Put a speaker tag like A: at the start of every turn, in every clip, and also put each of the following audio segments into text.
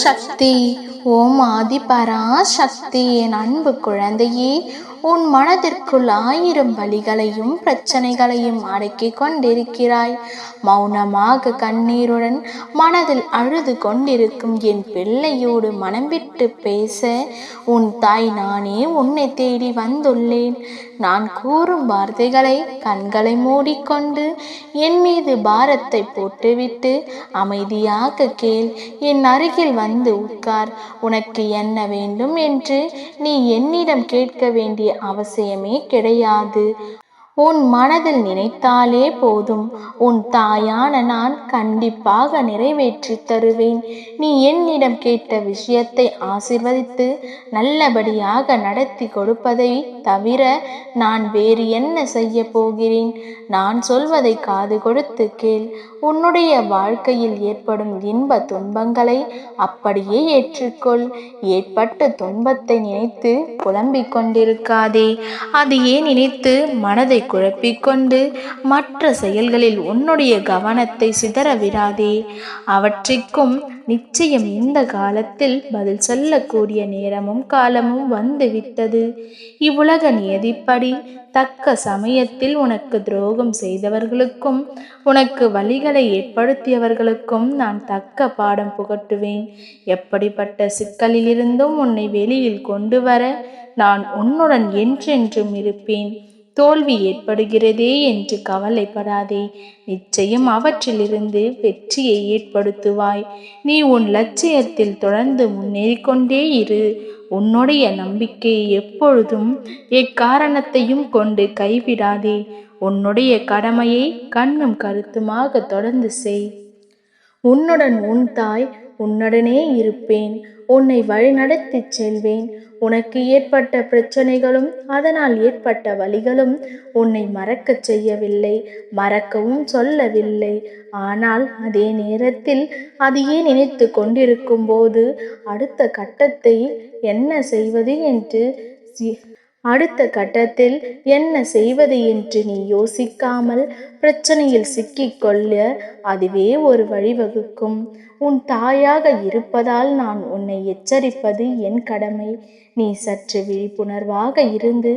A: சக்தி. ஓம் ஆதிபரா சக்தி. என் அன்பு குழந்தையே, உன் மனதிற்குள் 1000 வலிகளையும் பிரச்சனைகளையும் அடக்கிக் கொண்டிருக்கிறாய். மௌனமாக கண்ணீருடன் மனதில் அழுது கொண்டிருக்கும் என் பிள்ளையோடு மனம் விட்டு பேச உன் தாய் நானே உன்னை தேடி வந்துள்ளேன். நான் கூறும் வார்த்தைகளை கண்களை மூடிக்கொண்டு என் மீது பாரத்தை போட்டுவிட்டு அமைதியாக கேள். என் அருகில் வந்து உட்கார். உனக்கு என்ன வேண்டும் என்று நீ என்னிடம் கேட்க வேண்டிய அவசியமே கிடையாது. உன் மனதில் நினைத்தாலே போதும். உன் தாயான நான் கண்டிப்பாக நிறைவேற்றி தருவேன். நீ என்னிடம் கேட்ட விஷயத்தை ஆசீர்வதித்து நல்லபடியாக நடத்தி கொடுப்பதை தவிர நான் வேறு என்ன செய்ய போகிறேன்? நான் சொல்வதை காது கொடுத்து கேள். உன்னுடைய வாழ்க்கையில் ஏற்படும் இன்ப துன்பங்களை அப்படியே ஏற்றுக்கொள். ஏற்பட்ட துன்பத்தை நினைத்து புலம்பிக் கொண்டிருக்காதே. அதையே நினைத்து மனதை குழப்பிக்கொண்டு மற்ற செயல்களில் உன்னுடைய கவனத்தை சிதற விடாதே. அவற்றிற்கும் நிச்சயம் இந்த காலத்தில் பதில் சொல்லக்கூடிய நேரமும் காலமும் வந்து விட்டது. இவ்வுலக நியதிப்படி தக்க சமயத்தில் உனக்கு துரோகம் செய்தவர்களுக்கும் உனக்கு வலிகளை ஏற்படுத்தியவர்களுக்கும் நான் தக்க பாடம் புகட்டுவேன். எப்படிப்பட்ட சிக்கலிலிருந்தும் உன்னை வெளியில் கொண்டு வர நான் உன்னுடன் என்றென்றும் இருப்பேன். தோல்வி ஏற்படுகிறதே என்று கவலைப்படாதே. நிச்சயம் அவற்றிலிருந்து வெற்றியை ஏற்படுத்துவாய். நீ உன் லட்சியத்தில் தொடர்ந்து முன்னேறிக்கொண்டே இரு. உன்னுடைய நம்பிக்கையை எப்பொழுதும் எக்காரணத்தையும் கொண்டு கைவிடாதே. உன்னுடைய கடமையை கண்ணும் கருத்துமாக தொடர்ந்து செய். உன்னுடன் உன் தாய் உன்னுடனே இருப்பேன். உன்னை வழிநடத்தி செல்வேன். உனக்கு ஏற்பட்ட பிரச்சனைகளும் அதனால் ஏற்பட்ட வலிகளும் உன்னை மறக்கச் செய்யவில்லை, மறக்கவும் சொல்லவில்லை. ஆனால் அதே நேரத்தில் அதையே நினைத்து கொண்டிருக்கும் போது அடுத்த கட்டத்தில் என்ன செய்வது என்று நீ யோசிக்காமல் பிரச்சனையில் சிக்கிக்கொள்ள அதுவே ஒரு வழிவகுக்கும். உன் தாயாக இருப்பதால் நான் உன்னை எச்சரிப்பது என் கடமை. நீ சற்று விழிப்புணர்வாக இருந்து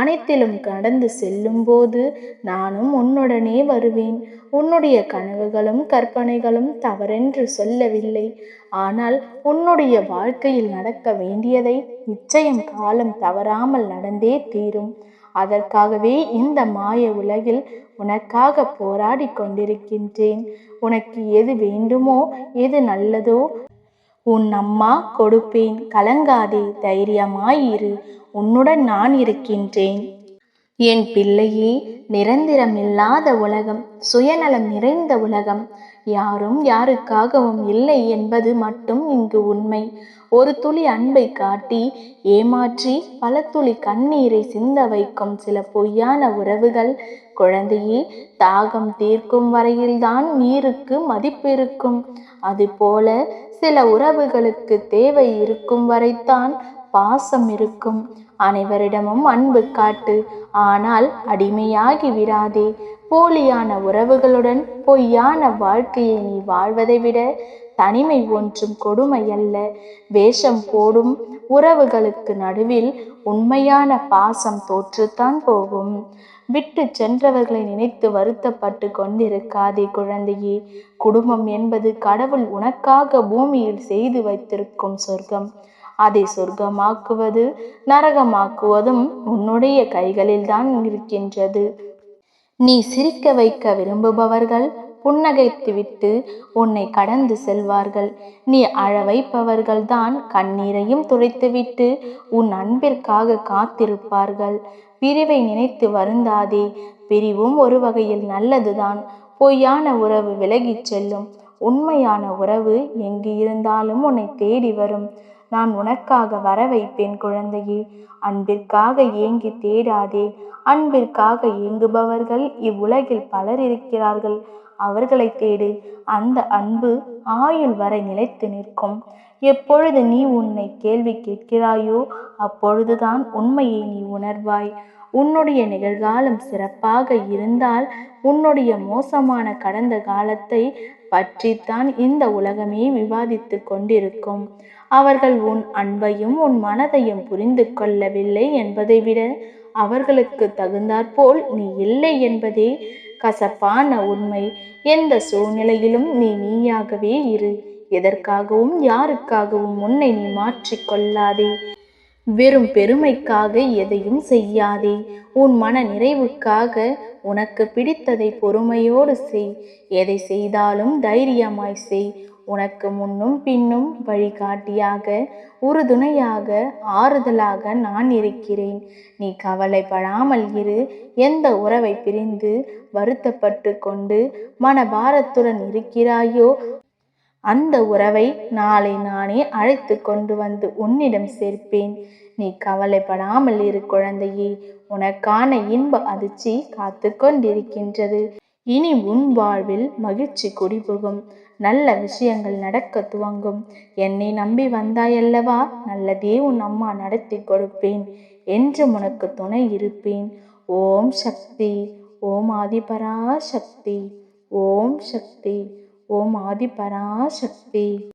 A: அனைத்திலும் கடந்து செல்லும் போது நானும் உன்னுடனே வருவேன். உன்னுடைய கனவுகளும் கற்பனைகளும் தவறென்று சொல்லவில்லை. ஆனால் உன்னுடைய வாழ்க்கையில் நடக்க வேண்டியதை நிச்சயம் காலம் தவறாமல் நடந்தே தீரும். அதற்காகவே இந்த மாய உலகில் உனக்காக போராடி கொண்டிருக்கின்றேன். உனக்கு எது வேண்டுமோ, எது நல்லதோ உன் அம்மா கொடுப்பேன். கலங்காதே, தைரியமாயிரு. உன்னுடன் நான் இருக்கின்றேன். என் பிள்ளையே, நிரந்தரமில்லாத உலகம், சுயநலம் நிறைந்த உலகம், யாரும் யாருக்காகவும் இல்லை என்பது மட்டும் இங்கு உண்மை. ஒரு துளி அன்பை காட்டி ஏமாற்றி பல துளி கண்ணீரை சிந்த வைக்கும் சில பொய்யான உறவுகள். குழந்தையே, தாகம் தீர்க்கும் வரையில்தான் நீருக்கு மதிப்பு இருக்கும். அதுபோல சில உறவுகளுக்கு தேவை இருக்கும் வரைத்தான் பாசம் இருக்கும். அனைவரிடமும் அன்பு காட்டு, ஆனால் அடிமையாகி விடாதே. போலியான உறவுகளுடன் பொய்யான வாழ்க்கையை நீ வாழ்வதை விட தனிமை ஒன்றும் கொடுமையல்ல. வேஷம் போடும் உறவுகளுக்கு நடுவில் உண்மையான பாசம் தோற்றுத்தான் போகும். விட்டு சென்றவர்களை நினைத்து வருத்தப்பட்டு கொண்டிருக்காதே குழந்தையே. குடும்பம் என்பது கடவுள் உனக்காக பூமியில் செய்து வைத்திருக்கும் சொர்க்கம். அதை சொர்க்கமாக்குவது நரகமாக்குவதும் உன்னுடைய கைகளில்தான் இருக்கின்றது. நீ சிரிக்க வைக்க விரும்புபவர்கள் புன்னகைத்துவிட்டு உன்னை கடந்து செல்வார்கள். நீ அழ வைப்பவர்கள் தான் கண்ணீரையும் துடைத்துவிட்டு உன் அன்பிற்காக காத்திருப்பார்கள். பிரிவை நினைத்து வருந்தாதே. பிரிவும் ஒரு வகையில் நல்லதுதான். பொய்யான உறவு விலகிச் செல்லும். உண்மையான உறவு எங்கு இருந்தாலும் உன்னை தேடி வரும். நான் உனக்காக வர வைப்பேன் குழந்தையே. அன்பிற்காக ஏங்கி தேடாதே. அன்பிற்காக ஏங்குபவர்கள் இவ்வுலகில் பலர் இருக்கிறார்கள். அவர்களை தேடு. அந்த அன்பு ஆயுள் வரை நிலைத்து நிற்கும். எப்பொழுது நீ உன்னை கேள்வி கேட்கிறாயோ அப்பொழுதுதான் உண்மையை நீ உணர்வாய். உன்னுடைய நிகழ்காலம் சிறப்பாக இருந்தால் உன்னுடைய மோசமான கடந்த காலத்தை பற்றித்தான் இந்த உலகமே விவாதித்து கொண்டிருக்கும். அவர்கள் உன் அன்பையும் உன் மனதையும் புரிந்து கொள்ளவில்லை என்பதை விட அவர்களுக்கு தகுந்தாற்போல் நீ இல்லை என்பதே கசப்பான உண்மை. எந்த சூழ்நிலையிலும் நீ நீயாகவே இரு. எதற்காகவும் யாருக்காகவும் உன்னை நீ மாற்றிக்கொள்ளாதே. வெறும் பெருமைக்காக எதையும் செய்யாதே. உன் மன நிறைவுக்காக உனக்கு பிடித்ததை பொறுமையோடு செய். எதை செய்தாலும் தைரியமாய் செய். உனக்கு முன்னும் பின்னும் வழிகாட்டியாக, உறுதுணையாக, ஆறுதலாக நான் இருக்கிறேன். நீ கவலைப்படாமல் இரு. எந்த உறவை பிரிந்து வருத்தப்பட்டு கொண்டு மனபாரத்துடன் இருக்கிறாயோ அந்த உறவை நாளை நானே அழைத்து கொண்டு வந்து உன்னிடம் சேர்ப்பேன். நீ கவலைப்படாமல் இரு குழந்தையே. உனக்கான இன்ப அதிர்ச்சி காத்து கொண்டிருக்கின்றது. இனி உன் வாழ்வில் மகிழ்ச்சி குடிபுகும். நல்ல விஷயங்கள் நடக்க துவங்கும். என்னை நம்பி வந்தாயல்லவா, நல்லதே உன் அம்மா நடத்தி கொடுப்பேன். என்றும் உனக்கு துணை இருப்பேன். ஓம் சக்தி. ஓம் ஆதிபராசக்தி. ஓம் சக்தி. ஓம் ஆதிபராசக்தி.